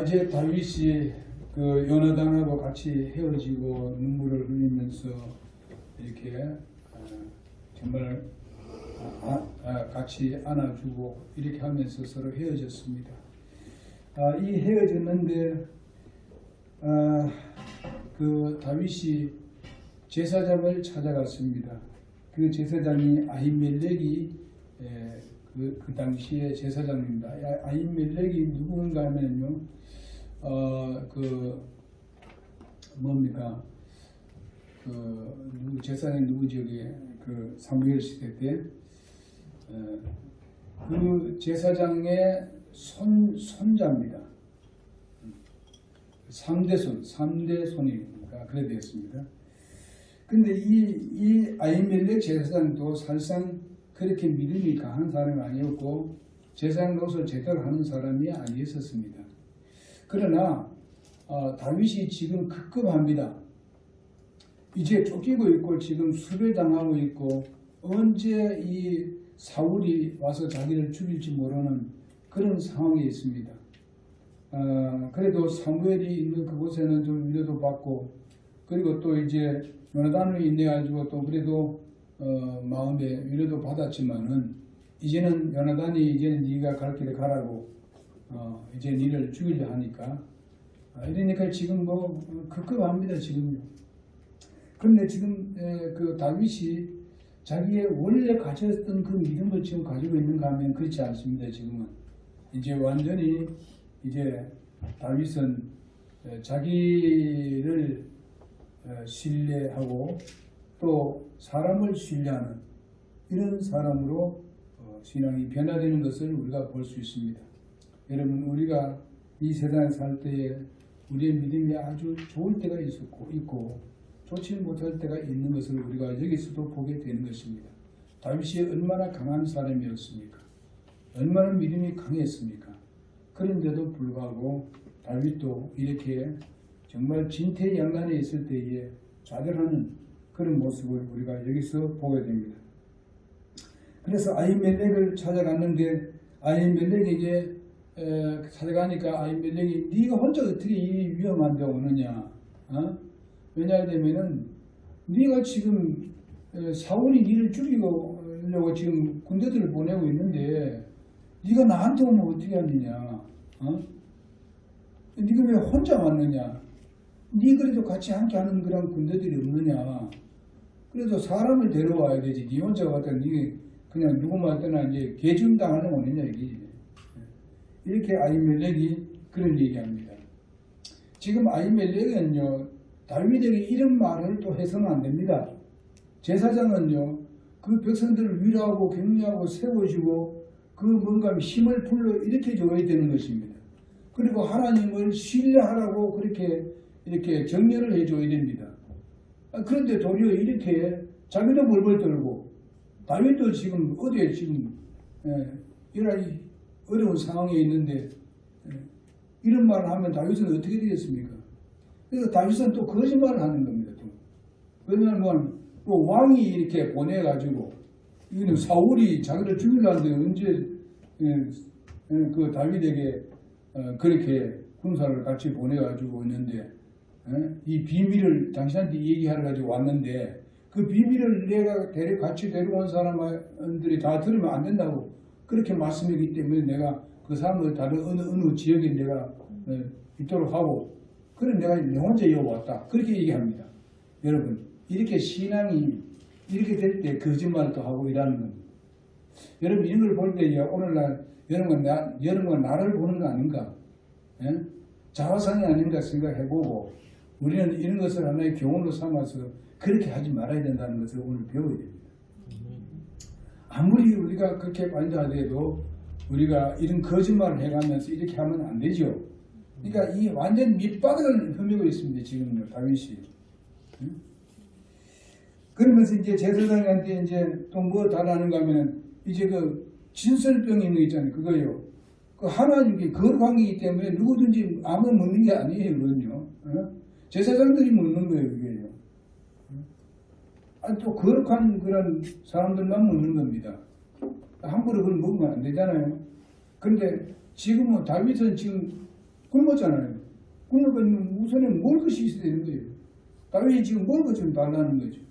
이제 다윗이 그 요나단하고 같이 헤어지고 눈물을 흘리면서 이렇게 정말 같이 안아주고 이렇게 하면서 서로 헤어졌습니다. 이 헤어졌는데 그 다윗이 제사장을 찾아갔습니다. 그 제사장이 아히멜렉이 그 당시에 제사장입니다. 아히멜렉이 누구인가 하면요, 누구 제사장이 누구지, 여기 그 사무엘 시대 때 그 제사장의 손자입니다. 3대 손이니까 그래 되었습니다. 근데 이 아히멜렉 제사장도 사실상 그렇게 믿음이 강한 사람이 아니었고 제사장 노릇을 제대로 하는 사람이 아니었습니다. 그러나 다윗이 지금 급급합니다. 이제 쫓기고 있고 지금 수배당하고 있고 언제 이 사울이 와서 자기를 죽일지 모르는 그런 상황에 있습니다. 그래도 사무엘이 있는 그곳에는 좀 위로도 받고, 그리고 또 이제 요나단을 인내가지고 또 그래도 마음에 위로도 받았지만은 이제는 요나단이 이제는 네가 갈 길에 가라고 이제 니를 죽이려 하니까 이러니까 지금 뭐 급급합니다 지금요. 그런데 지금 그 다윗이 자기의 원래 가졌던 그 믿음을 지금 가지고 있는가 하면 그렇지 않습니다. 지금은 이제 완전히 이제 다윗은 자기를 신뢰하고 또 사람을 신뢰하는 이런 사람으로 신앙이 변화되는 것을 우리가 볼 수 있습니다. 여러분, 우리가 이 세상에 살 때에 우리의 믿음이 아주 좋을 때가 있고 좋지 못할 때가 있는 것을 우리가 여기서도 보게 되는 것입니다. 다윗이 얼마나 강한 사람이었습니까? 얼마나 믿음이 강했습니까? 그런데도 불구하고 다윗도 이렇게 정말 진퇴양난에 있을 때에 좌절하는 그런 모습을 우리가 여기서 보게 됩니다. 그래서 아히멜렉을 찾아갔는데 아히멜렉에게 찾아가니까 아히멜렉이 네가 혼자 어떻게 이 위험한 데 오느냐? 왜냐하면은 네가 지금 사울이 네를 죽이려고 지금 군대들을 보내고 있는데 네가 나한테 오면 어떻게 하느냐? 네가 왜 혼자 왔느냐? 네 그래도 같이 함께 하는 그런 군대들이 없느냐? 그래도 사람을 데려와야 되지. 네 혼자 왔다 네 그냥 누구만 떠나 이제 개중당하는 오느냐 이게. 이렇게 아히멜렉이 그런 얘기합니다. 지금 아히멜렉은요, 다윗에게 이런 말을 또 해서는 안 됩니다. 제사장은요, 그 백성들을 위로하고 격려하고 세워주고 그 뭔가 힘을 불러 일으켜 줘야 되는 것입니다. 그리고 하나님을 신뢰하라고 그렇게 이렇게 격려를 해줘야 됩니다. 그런데 도리어 이렇게 자기도 벌벌 떨고 다윗도 지금 어디에 지금 이런 어려운 상황에 있는데 이런 말을 하면 다윗은 어떻게 되겠습니까? 그래서 다윗은 또 거짓말을 하는 겁니다. 또. 왜냐하면 또 왕이 이렇게 보내가지고 이거는 사울이 자기를 죽이려는데 언제 그 다윗에게 그렇게 군사를 같이 보내가지고 있는데 이 비밀을 당신한테 얘기하러 가지고 왔는데 그 비밀을 내가 같이 데려온 사람들이 다 들으면 안 된다고 그렇게 말씀했기 때문에 내가 그 사람을 다른 어느 지역에 내가 있도록 하고 그래 내가 혼자 여기 왔다 그렇게 얘기합니다. 여러분, 이렇게 신앙이 이렇게 될 때 거짓말을 또 하고 일하는 겁니다. 여러분, 이런 걸 볼 때 오늘날 여러분 나를 보는 거 아닌가? 자화상이 아닌가 생각해보고 우리는 이런 것을 하나의 교훈으로 삼아서 그렇게 하지 말아야 된다는 것을 오늘 배워야 됩니다. 아무리 우리가 그렇게 반대하더라도 우리가 이런 거짓말을 해가면서 이렇게 하면 안 되죠. 그러니까 이 완전 밑바닥을 헤매고 있습니다. 지금요, 다윗이. 그러면서 이제 제사장한테 이제 또 뭐 달라는가 하면 이제 그 진설병이 있는 거 있잖아요. 그거요. 그 하나님께 거룩한이기 때문에 누구든지 아무 먹는 게 아니에요. 그건요. 제사장들이 먹는 거예요. 그게요. 또 거룩한 그런 사람들만 먹는 겁니다. 함부로 그걸 먹으면 안 되잖아요. 그런데 지금은 다윗은 지금 굶었잖아요. 그러니까 우선에 먹을 것이 있어야 되는 거예요. 다윗이 지금 먹을 것 좀 달라는 거죠.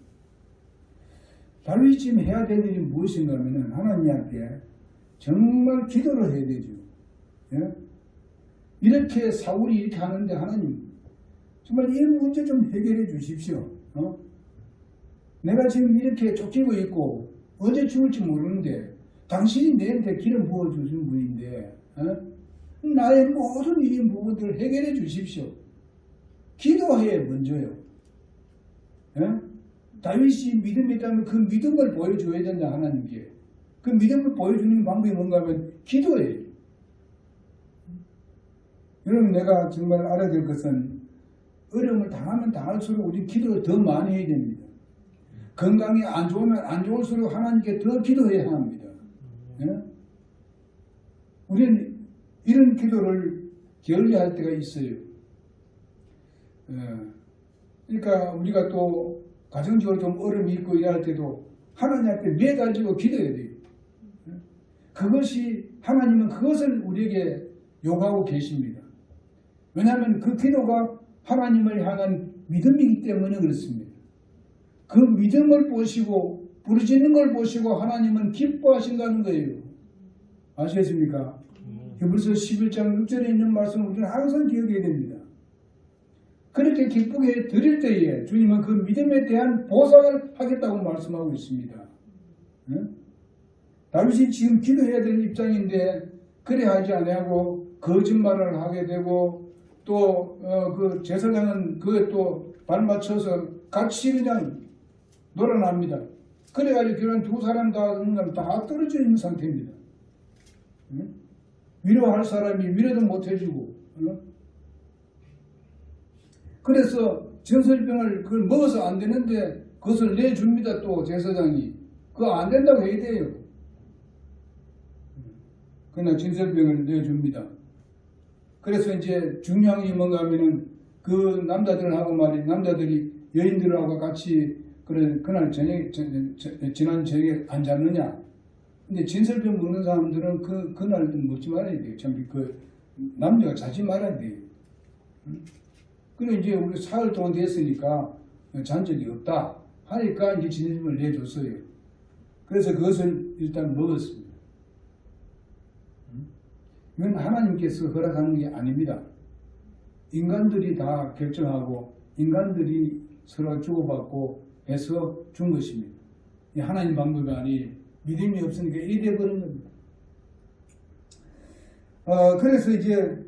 다윗이 지금 해야 될 일이 무엇인가 하면 하나님께 정말 기도를 해야 되죠. 예? 이렇게 사울이 이렇게 하는데 하나님 정말 이 문제 좀 해결해 주십시오. 내가 지금 이렇게 쫓기고 있고 언제 죽을지 모르는데 당신이 내한테 기름 부어주신 분인데 나의 모든 이 부분들을 해결해 주십시오. 기도해 먼저요. 다윗이 믿음이 있다면 그 믿음을 보여줘야 된다 하나님께. 그 믿음을 보여주는 방법이 뭔가 하면 기도예요. 여러분 내가 정말 알아야 될 것은 어려움을 당하면 당할수록 우리 기도를 더 많이 해야 됩니다. 건강이 안 좋으면 안 좋을수록 하나님께 더 기도해야 합니다. 우리는 이런 기도를 게을리할 때가 있어요. 그러니까 우리가 또 가정적으로 좀 어려움이 있고 이럴 때도 하나님 앞에 매달리고 기도해야 돼요. 그것이 하나님은 그것을 우리에게 요구하고 계십니다. 왜냐하면 그 기도가 하나님을 향한 믿음이기 때문에 그렇습니다. 그 믿음을 보시고 부르짖는 걸 보시고 하나님은 기뻐하신다는 거예요. 아시겠습니까? 히브리서 11장 6절에 있는 말씀을 우리는 항상 기억해야 됩니다. 그렇게 기쁘게 드릴 때에 주님은 그 믿음에 대한 보상을 하겠다고 말씀하고 있습니다. 다윗이 지금 기도해야 될 입장인데 그래 하지 아니하고 거짓말을 하게 되고 또 그 제사장은 그에 또 발맞춰서 같이 그냥 놀아납니다. 그래가지고 결혼 두 사람 다 떨어져 있는 상태입니다. 위로할 사람이 위로도 못 해주고 그래서 전설병을 그걸 먹어서 안 되는데 그것을 내줍니다. 또 제사장이 그거 안 된다고 해야 돼요. 그냥 진설병을 내줍니다. 그래서 이제 중요한 게 뭔가 하면은 그 남자들하고 남자들이 여인들하고 같이 그날 저녁 지난 저녁에 안 잤느냐. 근데 진설병 먹는 사람들은 그날 먹지 말아야 돼요. 참 그 남녀가 자지 말아야 돼요. 그래 이제 우리 사흘 동안 됐으니까 잔 적이 없다 하니까 이제 진설병을 내줬어요. 그래서 그것을 일단 먹었습니다. 이건 하나님께서 허락하는 게 아닙니다. 인간들이 다 결정하고 인간들이 서로 주고받고 해서 준 것입니다. 하나님 방법이 아니 믿음이 없으니까 이래 돼버린 겁니다. 그래서 이제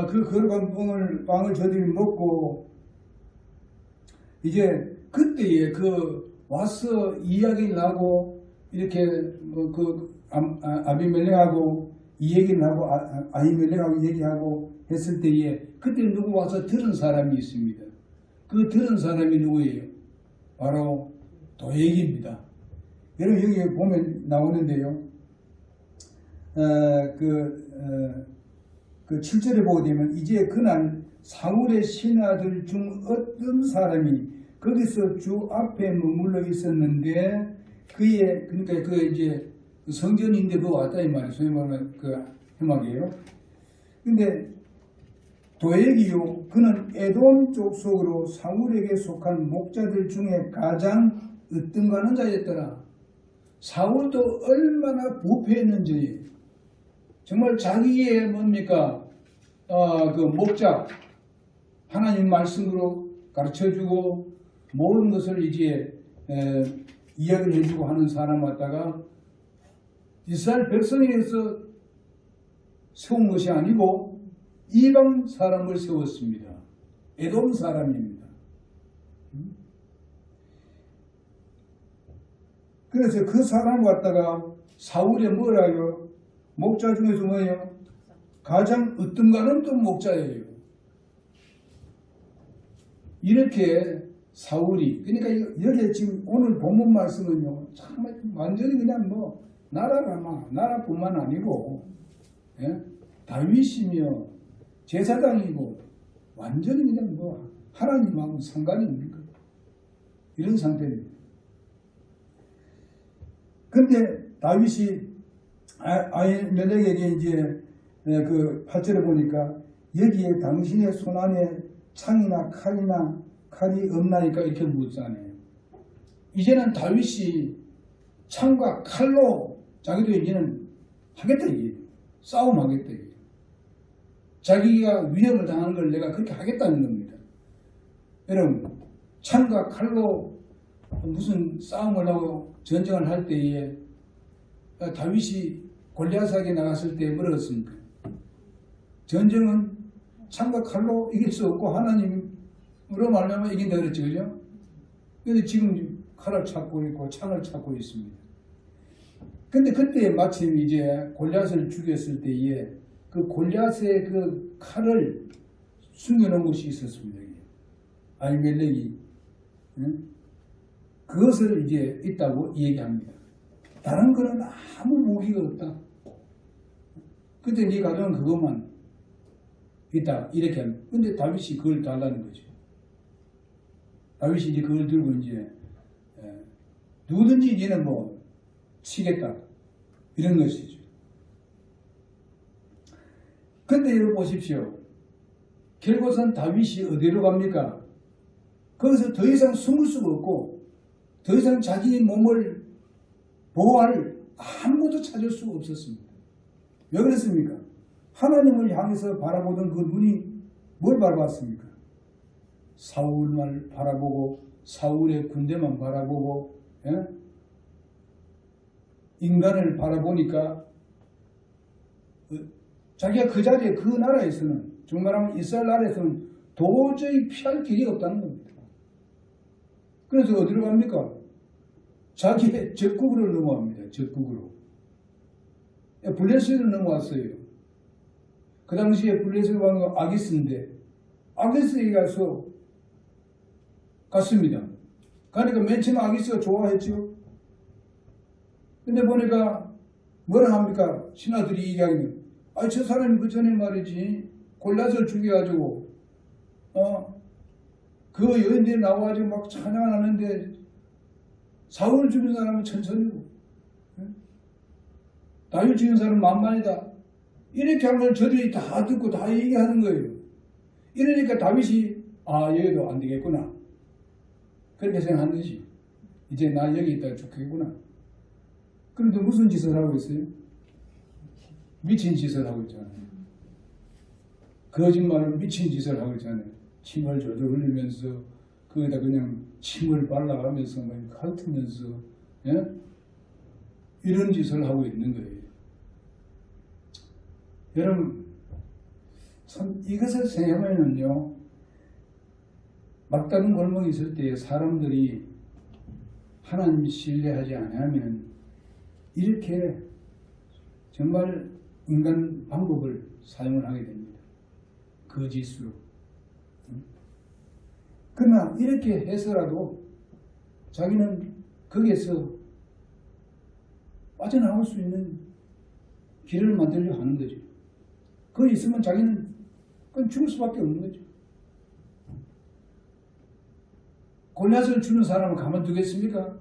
그 거룩한 빵을 저들이 먹고 이제 그때에 그 와서 이야기를 하고 이렇게 아비멜렉하고 이 얘기를 하고 아히멜렉하고 얘기하고 했을 때에 그때 누구 와서 들은 사람이 있습니다. 그 들은 사람이 누구예요? 바로 도액입니다. 여러분 여기 보면 나오는데요. 그 7절에 보게 되면 이제 그날 사울의 신하들 중 어떤 사람이 거기서 주 앞에 머물러 있었는데 그러니까 그 이제 성전인데 그거 왔다 이 말이에요. 소위 말하면 그 해막이에요. 근데 도액이요 그는 에돔 족속으로 사울에게 속한 목자들 중에 가장 으뜸가는 자였더라. 사울도 얼마나 부패했는지 정말 자기의 뭡니까 그 목자 하나님 말씀으로 가르쳐주고 모든 것을 이제 이야기를 해주고 하는 사람 왔다가 이스라엘 백성에서 세운 것이 아니고 이방 사람을 세웠습니다. 에돔 사람입니다. 그래서 그 사람 갖다가 사울에 뭐라요? 목자 중에서 뭐예요? 가장 으뜸가는 또 목자예요. 이렇게 사울이 그러니까 여기 지금 오늘 본문 말씀은요 참 완전히 그냥 뭐 나라뿐만 아니고 다윗이며 제사장이고 완전히 그냥 뭐 하나님하고 상관이 없는 거예요. 이런 상태입니다. 근데 다윗이 아히멜렉에게 이제 그 8절에 보니까 여기에 당신의 손안에 창이나 칼이 없나니까 이렇게 묻잖아요. 이제는 다윗이 창과 칼로 자기도 이제는 하겠다 이게 싸움하겠다 이게. 자기가 위협을 당하는 걸 내가 그렇게 하겠다는 겁니다. 여러분 창과 칼로 무슨 싸움을 하고 전쟁을 할 때에 다윗이 골리앗에게 나갔을 때 뭐랬습니까? 전쟁은 창과 칼로 이길 수 없고 하나님으로 말하면 이긴다 그랬죠, 그죠? 그런데 지금 칼을 찾고 있고 창을 찾고 있습니다. 근데 그때 마침 이제 골리앗을 죽였을 때에 그 골리앗의 그 칼을 숨겨놓은 것이 있었습니다. 아히멜렉이 그것을 이제 있다고 얘기합니다. 다른 거는 아무 무기가 없다. 근데 네 가정은 그것만 있다 이렇게 합니다. 근데 다윗이 그걸 달라는 거죠. 다윗이 이제 그걸 들고 이제 누구든지 니는 뭐 치겠다 이런 것이죠. 근데 여러분 보십시오. 결국은 다윗이 어디로 갑니까? 거기서 더 이상 숨을 수가 없고 더 이상 자기 몸을 보호할 아무것도 찾을 수가 없었습니다. 왜 그랬습니까? 하나님을 향해서 바라보던 그 눈이 뭘 바라봤습니까? 사울만 바라보고 사울의 군대만 바라보고 인간을 바라보니까 자기가 그 자리에 그 나라에서는 정말하면 이스라엘 나라에서는 도저히 피할 길이 없다는 겁니다. 그래서 어디로 갑니까? 자기의 적국으로 넘어갑니다. 적국으로. 블레셋으로 넘어왔어요. 그 당시에 블레셋 왕은 아기스인데 아기스에 가서 갔습니다. 그러니까 맨 처음 아기스가 좋아했죠. 근데 보니까 뭐라 합니까? 신하들이 얘기하기는 저 사람이 그 전에 말이지 골리앗을 죽여가지고 그 여인들이 나와가지고 막 찬양을 하는데 사울을 죽인 사람은 천천히고 다윗 죽인 사람은 만만이다. 이렇게 하면 저들이 다 듣고 다 얘기하는 거예요. 이러니까 다윗이 여기도 안 되겠구나. 그렇게 생각한 거지. 이제 나 여기 있다가 죽겠구나. 그런데 무슨 짓을 하고 있어요? 미친 짓을 하고 있잖아요. 거짓말을 미친 짓을 하고 있잖아요. 침을 졸졸 흘리면서 거기다 그냥 침을 발라가면서 막 핥으면서 이런 짓을 하고 있는 거예요. 여러분 참 이것을 생각하면요 막다른 골목에 있을 때 사람들이 하나님 신뢰하지 않으면 이렇게 정말 인간 방법을 사용을 하게 됩니다. 거짓으로. 그러나 이렇게 해서라도 자기는 거기에서 빠져나올 수 있는 길을 만들려 하는 거죠. 거기 있으면 자기는 그건 죽을 수밖에 없는 거죠. 골리앗을 주는 사람을 가만두겠습니까?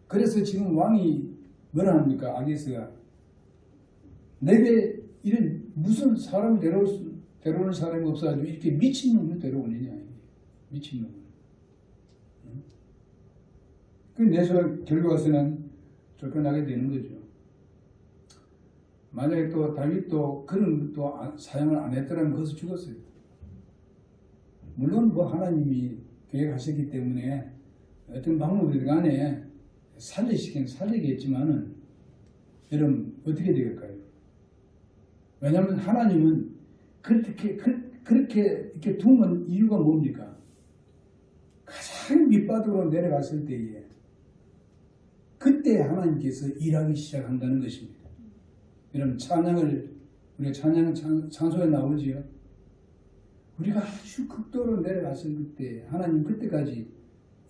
그래서 지금 왕이 뭐라 합니까? 아기스가 내게 이런 무슨 사람을 데려오는 사람이 없어가지고 이렇게 미친놈을 데려오느냐. 미친놈을. 그 내수가 결과에서는 쫓겨나게 되는 거죠. 만약에 또 다윗도 그런 또 사용을 안 했더라면 거기서 죽었어요. 물론 뭐 하나님이 계획하셨기 때문에 어떤 방법이든 간에 살리시긴 살리겠지만은 여러분 어떻게 되겠까요? 왜냐하면 하나님은 그렇게 이렇게 두는 이유가 뭡니까? 가장 밑바닥으로 내려갔을 때에 그때 하나님께서 일하기 시작한다는 것입니다. 여러분 우리가 찬송에 나오지요. 우리가 아주 극도로 내려갔을 때 하나님 그때까지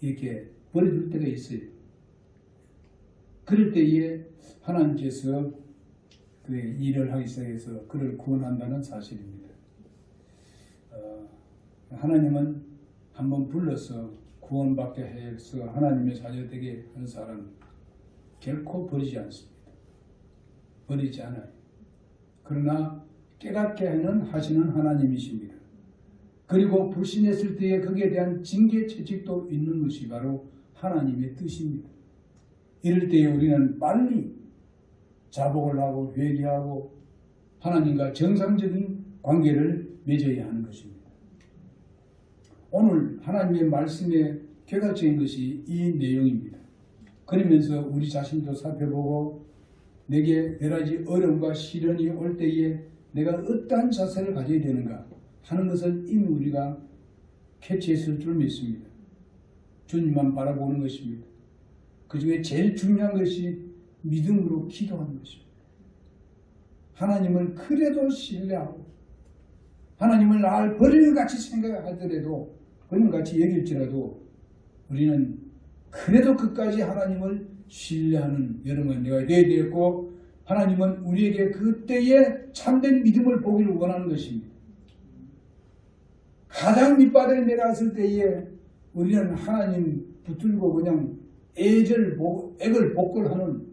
이렇게 버려줄 때가 있어요. 그럴 때에 하나님께서 그 일을 하기 시작해서 그를 구원한다는 사실입니다. 하나님은 한번 불러서 구원받게 해서 하나님의 자녀 되게 한 사람 결코 버리지 않습니다. 버리지 않아요. 그러나 깨닫게 하시는 하나님이십니다. 그리고 불신했을 때에 거기에 대한 징계 채찍도 있는 것이 바로 하나님의 뜻입니다. 이럴 때에 우리는 빨리 자복을 하고 회개하고 하나님과 정상적인 관계를 맺어야 하는 것입니다. 오늘 하나님의 말씀에 결과적인 것이 이 내용입니다. 그러면서 우리 자신도 살펴보고 내게 여러 가지 어려움과 시련이 올 때에 내가 어떠한 자세를 가져야 되는가 하는 것을 이미 우리가 캐치했을 줄 믿습니다. 주님만 바라보는 것입니다. 그 중에 제일 중요한 것이 믿음으로 기도하는 것입니다. 하나님을 그래도 신뢰하고 하나님을 날 버릴 같이 생각하더라도 버릴 같이 여길지라도 우리는 그래도 끝까지 하나님을 신뢰하는 여러분 내가 되어야 되겠고 하나님은 우리에게 그때에 참된 믿음을 보기를 원하는 것입니다. 가장 밑바닥에 내려왔을 때에 우리는 하나님 붙들고 그냥 액을 복걸하는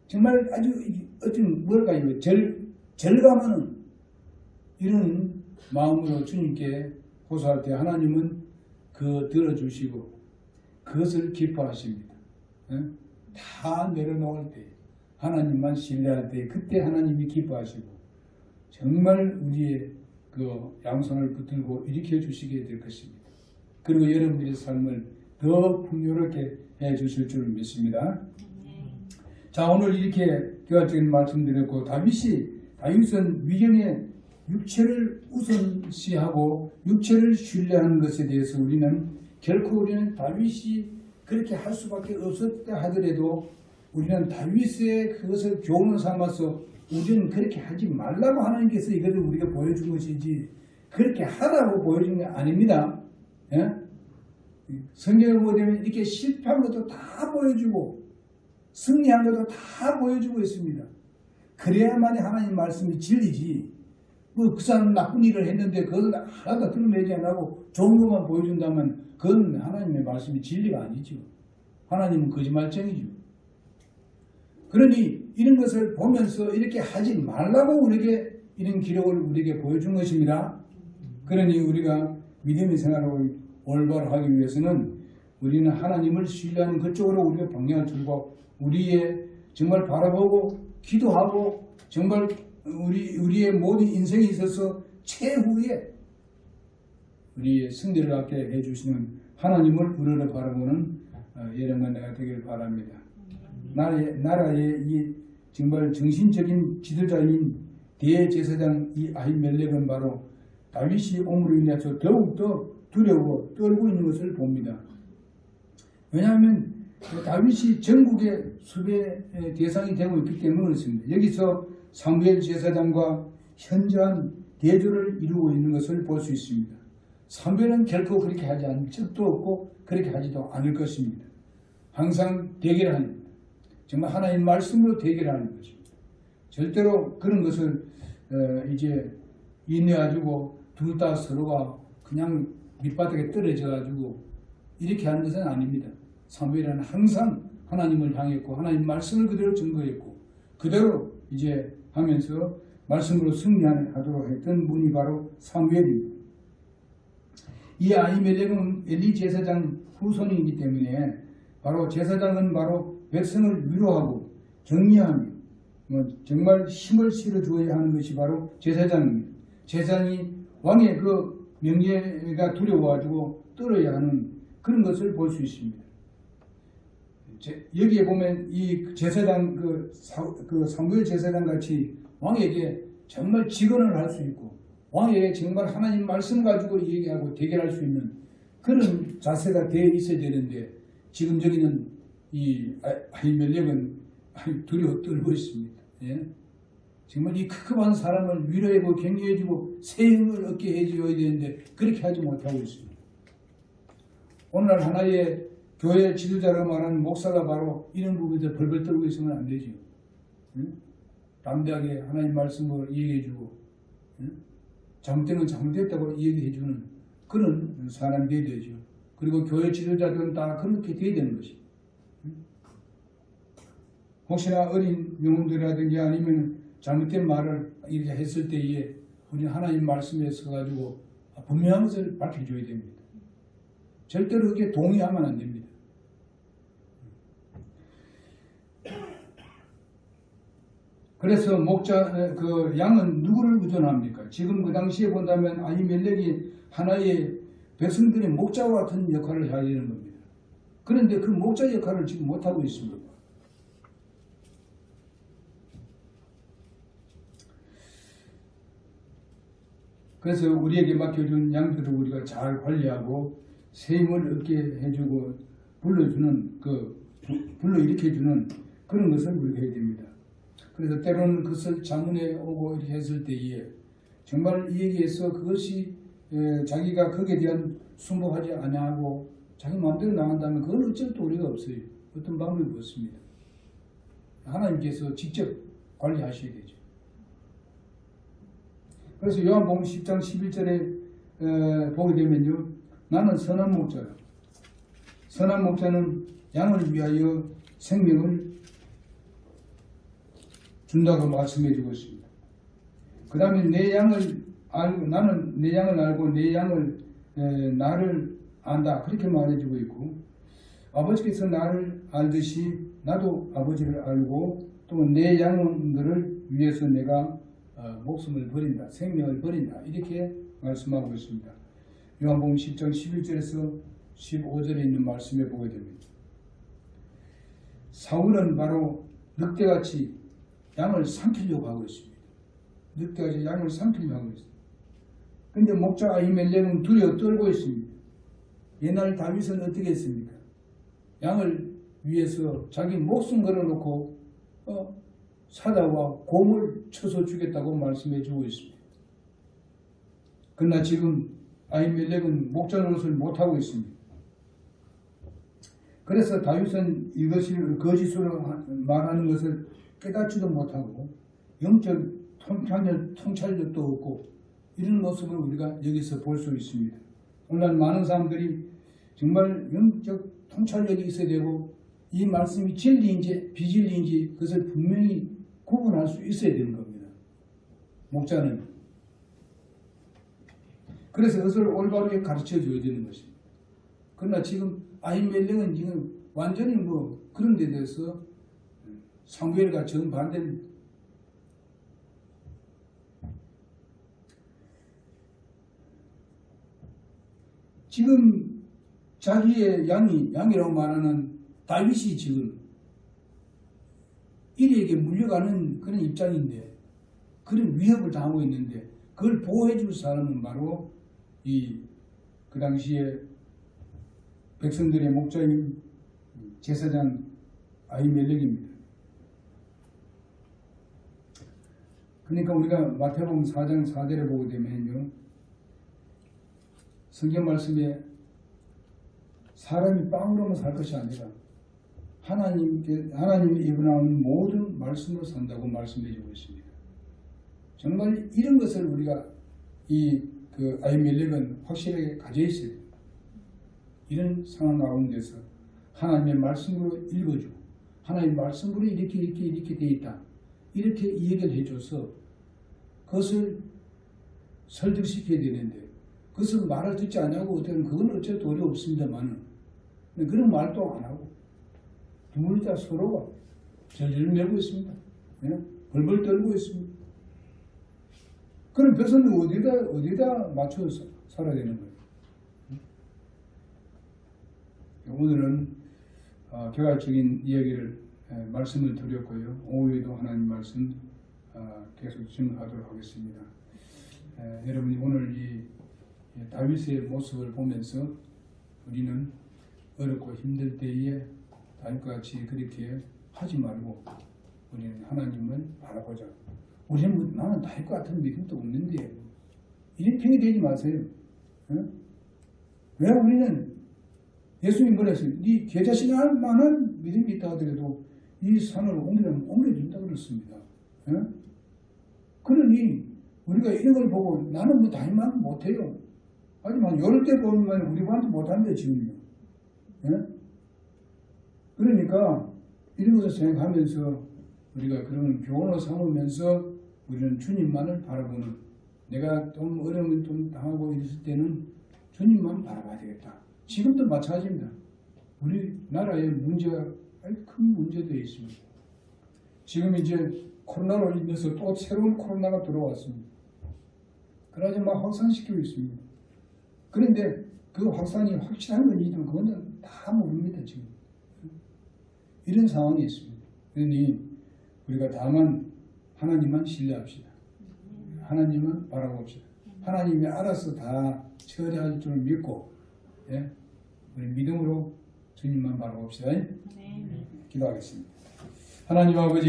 정말 아주 어떤 뭘까요? 절감하는 이런 마음으로 주님께 호소할 때 하나님은 그 들어주시고 그것을 기뻐하십니다. 다 내려놓을 때 하나님만 신뢰할 때 그때 하나님이 기뻐하시고 정말 우리의 그 양손을 붙들고 일으켜 주시게 될 것입니다. 그리고 여러분들의 삶을 더 풍요롭게 해 주실 줄 믿습니다. 자, 오늘 이렇게 교화적인 말씀드렸고 다윗은 위경에 육체를 우선시하고 육체를 신뢰하는 것에 대해서 우리는 다윗이 그렇게 할 수밖에 없었다 하더라도 우리는 다윗의 그것을 교훈을 삼아서 우리는 그렇게 하지 말라고 하나님께서 이것을 우리가 보여준 것이지 그렇게 하라고 보여준 게 아닙니다. 예? 성경을 보게 되면 이렇게 실패한 것도 다 보여주고 승리한 것도 다 보여주고 있습니다. 그래야만이 하나님 말씀이 진리지. 그 사람은 나쁜 일을 했는데 그걸 하나도 드러내지 안 하고 좋은 것만 보여준다면 그건 하나님의 말씀이 진리가 아니죠. 하나님은 거짓말쟁이죠. 그러니 이런 것을 보면서 이렇게 하지 말라고 우리에게 이런 기록을 우리에게 보여준 것입니다. 그러니 우리가 믿음의 생활을 올바로 하기 위해서는 우리는 하나님을 신뢰하는 그쪽으로 우리가 방향을 틀고 우리의 정말 바라보고 기도하고 정말 우리의 모든 인생에 있어서 최후의 우리의 승리를 갖게 해주시는 하나님을 우러러 바라보는 여러분 내가 되기를 바랍니다. 나라의 이 정말 정신적인 지도자인 대제사장 이 아히멜렉은 바로 다윗이 옴으로 인해서 더욱더 두려워 떨고 있는 것을 봅니다. 왜냐하면 다윗이 전국의 수배의 대상이 되고 있기 때문에 그렇습니다. 여기서 사무엘 제사장과 현저한 대조를 이루고 있는 것을 볼 수 있습니다. 사무엘은 결코 그렇게 하지 않을 적도 없고 그렇게 하지도 않을 것입니다. 항상 대결하는 정말 하나님 말씀으로 대결하는 것입니다. 절대로 그런 것을 이제 인내가지고 둘 다 서로가 그냥 밑바닥에 떨어져가지고 이렇게 하는 것은 아닙니다. 사무엘은 항상 하나님을 향했고 하나님 말씀을 그대로 증거했고 그대로 이제 하면서 말씀으로 승리하도록 했던 분이 바로 사무엘입니다. 이 아히멜렉은 엘리 제사장 후손이기 때문에 바로 제사장은 바로 백성을 위로하고 격려하며 정말 힘을 실어주어야 하는 것이 바로 제사장입니다. 제사장이 왕의 그 명예가 두려워가지고 떨어야 하는 그런 것을 볼 수 있습니다. 여기에 보면 이 제사장 그 사무엘 제사장 같이 왕에게 정말 직언을 할 수 있고 왕에게 정말 하나님 말씀 가지고 얘기하고 대결할 수 있는 그런 자세가 되어 있어야 되는데 지금 저기는 이 아히멜렉은 두려워 떨고 있습니다. 예? 정말 이 급급한 사람을 위로하고 격려해주고 새 힘을 얻게 해줘야 되는데 그렇게 하지 못하고 있습니다. 오늘날 하나의 교회 지도자라고 말하는 목사가 바로 이런 부분에서 벌벌 떨고 있으면 안 되죠. 응? 담대하게 하나님 말씀으로 얘기해주고 응? 잘못된 건 잘못됐다고 얘기해주는 그런 사람이 되어야 되죠. 그리고 교회 지도자들은 다 그렇게 되어야 되는 것입니다. 응? 혹시나 어린 영혼들이라든지 아니면 잘못된 말을 이렇게 했을 때에 우리는 하나님 말씀에 서가지고 분명한 것을 밝혀줘야 됩니다. 절대로 그게 동의하면 안 됩니다. 그래서 목자 그 양은 누구를 의존합니까? 지금 그 당시에 본다면 아히멜렉이 하나의 백성들의 목자와 같은 역할을 해야 되는 겁니다. 그런데 그 목자 역할을 지금 못하고 있습니다. 그래서 우리에게 맡겨준 양들을 우리가 잘 관리하고 세임을 얻게 해주고 불러일으켜주는 그런 것을 우리가 해야 됩니다. 그래서 때로는 그것을 자문해 오고 이렇게 했을 때에 정말 이에게서 그것이 자기가 거기에 대한 순복하지 아니하고 자기 마음대로 나간다면 그건 어쩔 도리가 없어요. 어떤 방법이 없습니다. 하나님께서 직접 관리하셔야 되죠. 그래서 요한복음 10장 11절에 보게 되면요, 나는 선한 목자요. 선한 목자는 양을 위하여 생명을 준다고 말씀해주고 있습니다. 그 다음에 내 양을 알고 나는 내 양을 알고 내 양을 나를 안다 그렇게 말해주고 있고, 아버지께서 나를 알듯이 나도 아버지를 알고 또 내 양들을 위해서 내가 목숨을 버린다, 생명을 버린다 이렇게 말씀하고 있습니다. 요한복음 10장 11절에서 15절에 있는 말씀에 보게 됩니다. 사울은 바로 늑대같이 양을 삼키려고 하고 있습니다. 늑대같이 양을 삼키려고 하고 있습니다. 그런데 목자 아히멜렉은 두려워 떨고 있습니다. 옛날 다윗은 어떻게 했습니까? 양을 위해서 자기 목숨 걸어놓고 사자와 곰을 쳐서 죽였다고 말씀해 주고 있습니다. 그러나 지금 아히멜렉은 목자 노릇을 못하고 있습니다. 그래서 다윗은 이것을 거짓으로 말하는 것을 깨닫지도 못하고 영적 통찰력도 없고 이런 모습을 우리가 여기서 볼 수 있습니다. 오늘날 많은 사람들이 정말 영적 통찰력이 있어야 되고 이 말씀이 진리인지 비진리인지 그것을 분명히 구분할 수 있어야 되는 겁니다. 목자는. 그래서 그것을 올바르게 가르쳐 줘야 되는 것입니다. 그러나 지금 아히멜렉은 지금 완전히 그런 데 대해서 사무엘과 정반대입니다. 지금 자기의 양이라고 말하는 다윗이 지금 이리에게 물려가는 그런 입장인데, 그런 위협을 당하고 있는데 그걸 보호해 줄 사람은 바로 그 당시에 백성들의 목자인 제사장 아히멜렉입니다. 그러니까 우리가 마태복음 4장 4절에 보게 되면요, 성경 말씀에 사람이 빵으로만 살 것이 아니라 하나님의 입에 나오는 모든 말씀으로 산다고 말씀해 주고 있습니다. 정말 이런 것을 우리가 그 아히멜렉은 확실하게 가져 있어야 됩니다. 이런 상황 가운데서 하나님의 말씀으로 읽어주고 하나님의 말씀으로 이렇게 되어 있다, 이렇게 이야기를 해줘서 그것을 설득시켜야 되는데 그것을 말을 듣지 않냐고 어떻게 그건 어쩔 도리 없습니다만은 그런 말도 안 하고 두 분이 다 서로가 절절 매고 있습니다. 벌벌 떨고 있습니다. 그럼 백성들 어디다 맞춰서 살아야 되는 거예요? 오늘은 개괄적인 이야기를 말씀을 드렸고요. 오후에도 하나님 말씀 계속 증거하도록 하겠습니다. 여러분이 오늘 이 다윗의 모습을 보면서 우리는 어렵고 힘들 때에 다윗과 같이 그렇게 하지 말고 우리는 하나님을 바라보자. 우리는 나는 다윗과 같은 믿음도 없는데 이런 평이 되지 마세요. 왜 우리는 예수님이 그랬어요. 네 계자신할 만한 믿음이 있다 하더라도 이 산을 옮겨준다 그랬습니다. 그러니 우리가 이런 걸 보고 나는 다윗만 못해요. 하지만 이럴 때 보면 우리한테 못한대 지금요. 그러니까 이런 것을 생각하면서 우리가 그런 교훈을 삼으면서 우리는 주님만을 바라보는, 내가 좀 어려움을 좀 당하고 있을 때는 주님만 바라봐야 되겠다. 지금도 마찬가지입니다. 우리나라에 문제가 아주 큰 문제되어 있습니다. 지금 이제 코로나로 인해서 또 새로운 코로나가 들어왔습니다. 그러지 막 확산시키고 있습니다. 그런데 그 확산이 확실한 건지 그거는 다 모릅니다. 지금 이런 상황이 있습니다. 그러니 우리가 다만 하나님만 신뢰합시다. 하나님만 바라봅시다. 하나님이 알아서 다 처리할 줄 믿고, 예? 우리 믿음으로 주님만 바라봅시다. 네. 기도하겠습니다. 하나님 아버지,